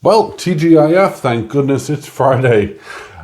Well, TGIF, thank goodness it's Friday.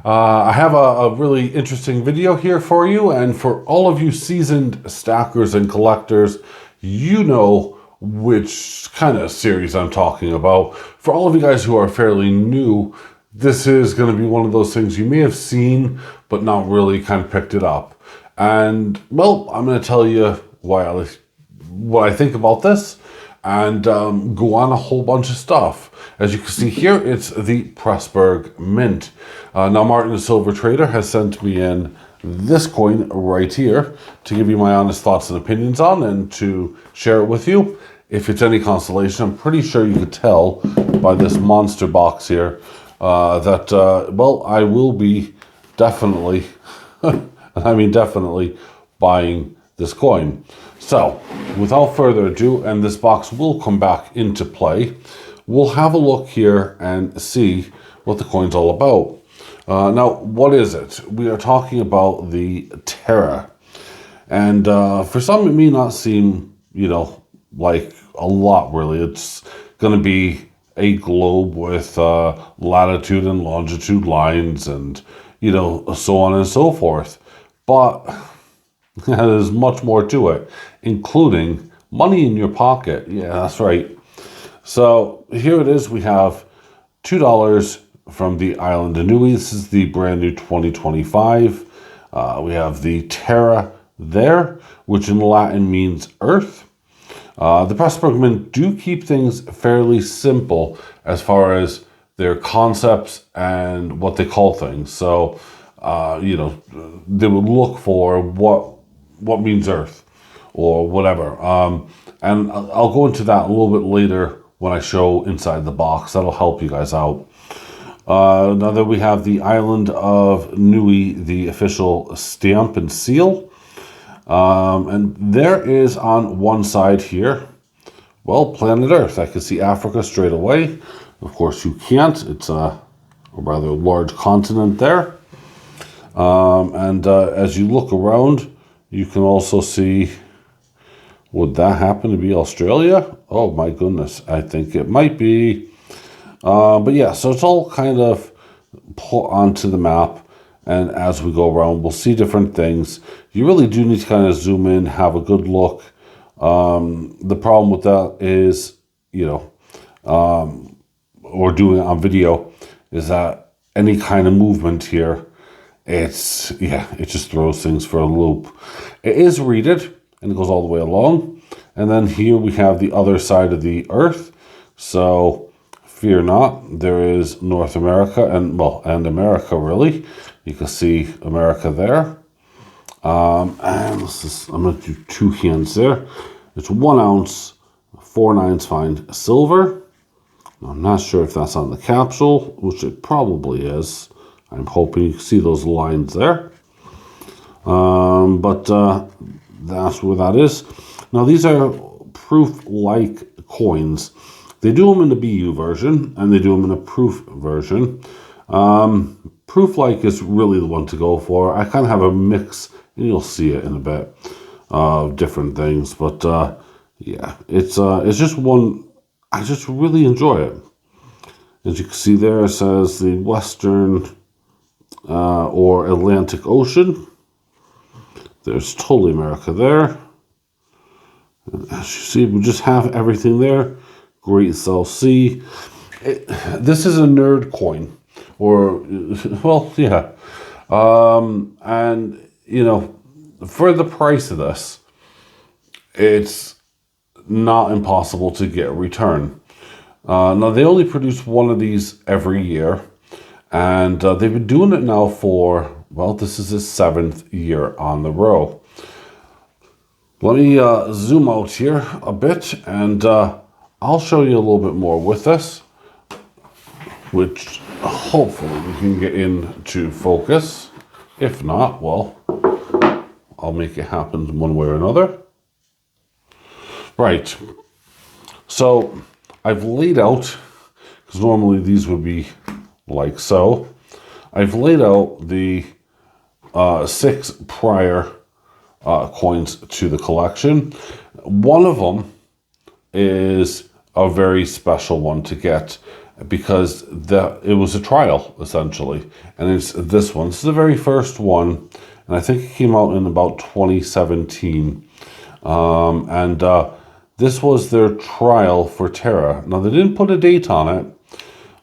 I have a really interesting video here for you, and for all of you seasoned stackers and collectors, you know which kind of series I'm talking about. For all of you guys who are fairly new, this is going to be one of those things you may have seen, but not really kind of picked it up. And, well, I'm going to tell you what I think about this, and go on a whole bunch of stuff. As you can see here, it's the Pressburg Mint. Now, Martin the Silver Trader has sent me in this coin right here to give you my honest thoughts and opinions on and to share it with you. If it's any consolation, I'm pretty sure you could tell by this monster box here that, well, I will be definitely, I mean definitely, buying this coin. So, without further ado, and this box will come back into play, we'll have a look here and see what the coin's all about. Now, what is it? We are talking about the Terra. And for some, it may not seem, like a lot, really. It's going to be a globe with latitude and longitude lines and, so on and so forth. But there's much more to it, including money in your pocket. Yeah, that's right. So here it is. We have $2 from the island of Niue. This is the brand new 2025. We have the Terra there, which in Latin means earth. The Pressburg Mint do keep things fairly simple as far as their concepts and what they call things. So, they would look for what means earth or whatever. And I'll go into that a little bit later when I show inside the box. That'll help you guys out. Now that we have the island of Niue, the official stamp and seal. And there is on one side here, well, planet Earth. I can see Africa straight away. Of course you can't. It's a rather large continent there. And as you look around, you can also see, would that happen to be Australia? Oh my goodness, I think it might be. But yeah, so it's all kind of put onto the map, and as we go around, we'll see different things. You really do need to kind of zoom in, have a good look. The problem with that is, or doing it on video, is that any kind of movement here, it just throws things for a loop. It is reeded, and it goes all the way along. And then here we have the other side of the earth. So fear not, there is North America and America really. You can see America there. And I'm going to do 2 hands there. It's 1 ounce, 4/9 fine silver. I'm not sure if that's on the capsule, which it probably is. I'm hoping you can see those lines there. But that's where that is. Now, these are proof-like coins. They do them in the BU version, and they do them in a proof version. Proof-like is really the one to go for. I kind of have a mix, and you'll see it in a bit, of different things. But, yeah, it's just one. I just really enjoy it. As you can see there, it says the Western or Atlantic Ocean. There's totally America there. And as you see, we just have everything there. Great South Sea. This is a nerd coin. Or, well, yeah. And, for the price of this, it's not impossible to get a return. Now, they only produce one of these every year. And they've been doing it now for, well, this is his 7th year on the row. Let me zoom out here a bit, and I'll show you a little bit more with this, which hopefully we can get into focus. If not, well, I'll make it happen one way or another. Right. So I've laid out, because normally these would be like so. I've laid out the 6 prior coins to the collection. One of them is a very special one to get, because it was a trial essentially, and it's this one. This is the very first one, and I think it came out in about 2017. This was their trial for Terra. Now they didn't put a date on it,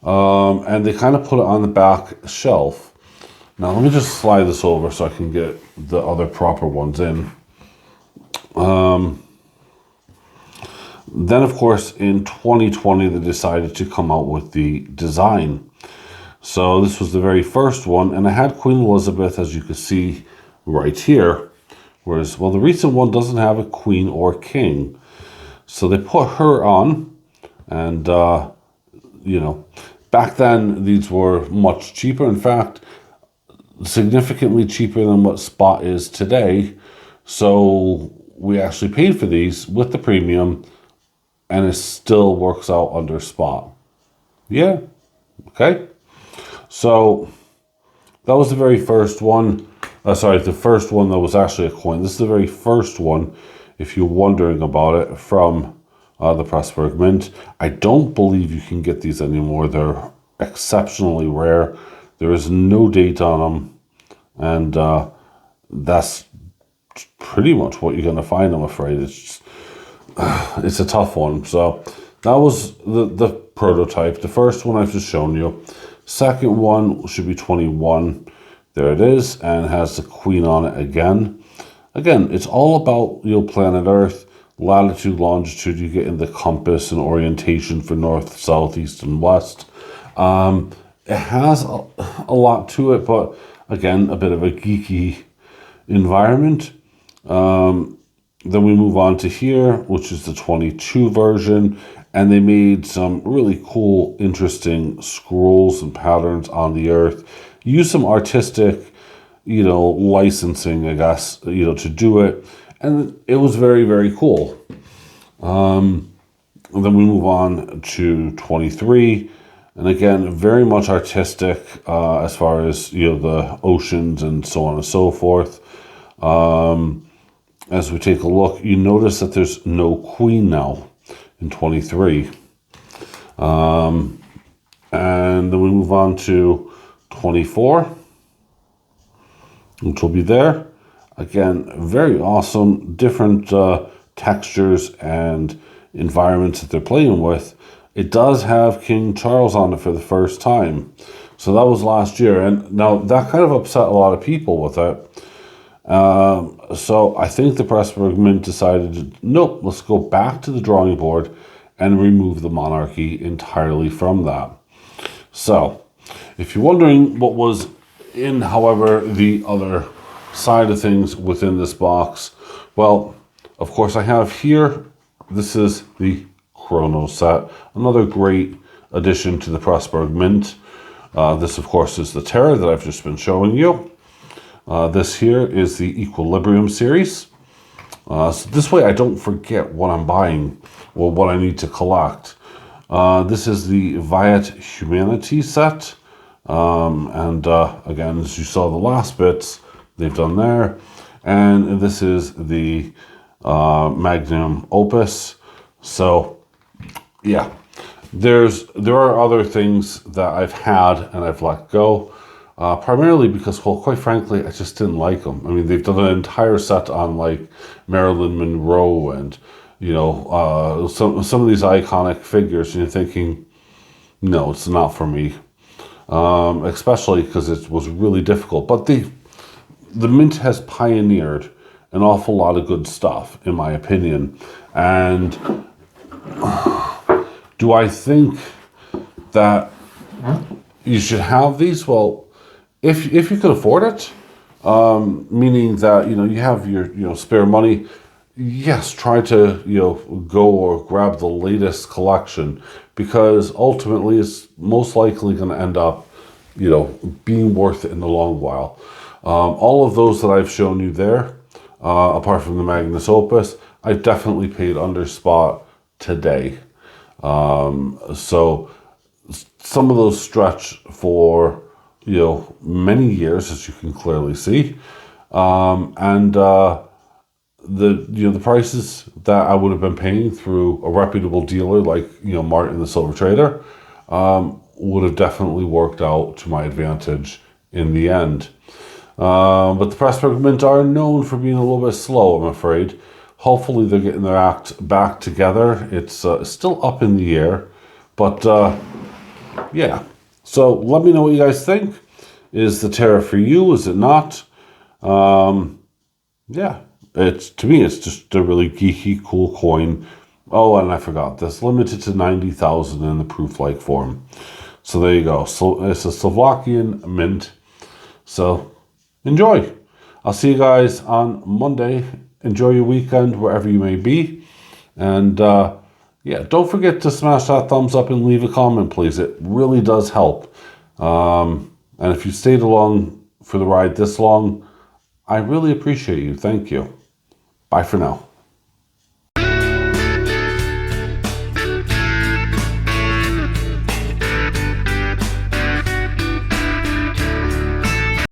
and they kind of put it on the back shelf. Now let me just slide this over so I can get the other proper ones in. Then, of course, in 2020, they decided to come out with the design. So this was the very first one, and I had Queen Elizabeth, as you can see right here. Whereas, well, the recent one doesn't have a queen or king. So they put her on, and, you know, back then, these were much cheaper. In fact, significantly cheaper than what spot is today. So we actually paid for these with the premium, and it still works out under spot. Yeah, okay. So that was the very first one. Sorry, the first one that was actually a coin. This is the very first one, if you're wondering about it, from the Pressburg Mint. I don't believe you can get these anymore. They're exceptionally rare. There is no date on them, and that's pretty much what you're going to find, I'm afraid. It's a tough one. So that was the prototype. The first one I've just shown you. Second one should be 21. There it is, and it has the queen on it again. Again, it's all about, you know, planet Earth, latitude, longitude. You get in the compass and orientation for north, south, east, and west. It has a lot to it, but again, a bit of a geeky environment. Then we move on to here, which is the 22 version, and they made some really cool, interesting scrolls and patterns on the Earth. Use some artistic, you know, licensing, I guess, you know, to do it, and it was very, very cool. And then we move on to 23, and again, very much artistic as far as, you know, the oceans and so on and so forth. As we take a look, you notice that there's no queen now in 23. And then we move on to 24, which will be there. Again, very awesome, different textures and environments that they're playing with. It does have King Charles on it for the first time. So that was last year. And now that kind of upset a lot of people with it. So I think the Pressburg Mint decided, nope, let's go back to the drawing board and remove the monarchy entirely from that. So if you're wondering what was in, however, the other side of things within this box, well, of course I have here, this is the Chrono set, another great addition to the Pressburg Mint. This, of course, is the Terra that I've just been showing you. This here is the Equilibrium series. So this way I don't forget what I'm buying or what I need to collect. This is the Viat Humanity set. Again, as you saw the last bits, they've done there. And this is the Magnum Opus. So, yeah. There are other things that I've had and I've let go. Primarily because, well, quite frankly, I just didn't like them. I mean, they've done an entire set on, like, Marilyn Monroe and, you know, some of these iconic figures, and you're thinking, no, it's not for me. Especially because it was really difficult. But the Mint has pioneered an awful lot of good stuff, in my opinion. And do I think that you should have these? Well, if you could afford it, meaning that, you know, you have your, you know, spare money, yes, try to, you know, go or grab the latest collection, because ultimately it's most likely going to end up, you know, being worth it in the long while. All of those that I've shown you there, apart from the Magnus Opus, I've definitely paid under spot today. So some of those stretch for, you know, many years, as you can clearly see. The prices that I would have been paying through a reputable dealer like, you know, Martin the Silver Trader, would have definitely worked out to my advantage in the end. But the Pressburg Mint are known for being a little bit slow, I'm afraid. Hopefully they're getting their act back together. It's still up in the air. But yeah. So let me know what you guys think. Is the Terra for you? Is it not? Yeah. To me, it's just a really geeky, cool coin. Oh, and I forgot. This limited to 90,000 in the proof-like form. So there you go. So it's a Slovakian mint. So enjoy. I'll see you guys on Monday. Enjoy your weekend wherever you may be. And yeah, don't forget to smash that thumbs up and leave a comment, please. It really does help. And if you stayed along for the ride this long, I really appreciate you. Thank you. Bye for now.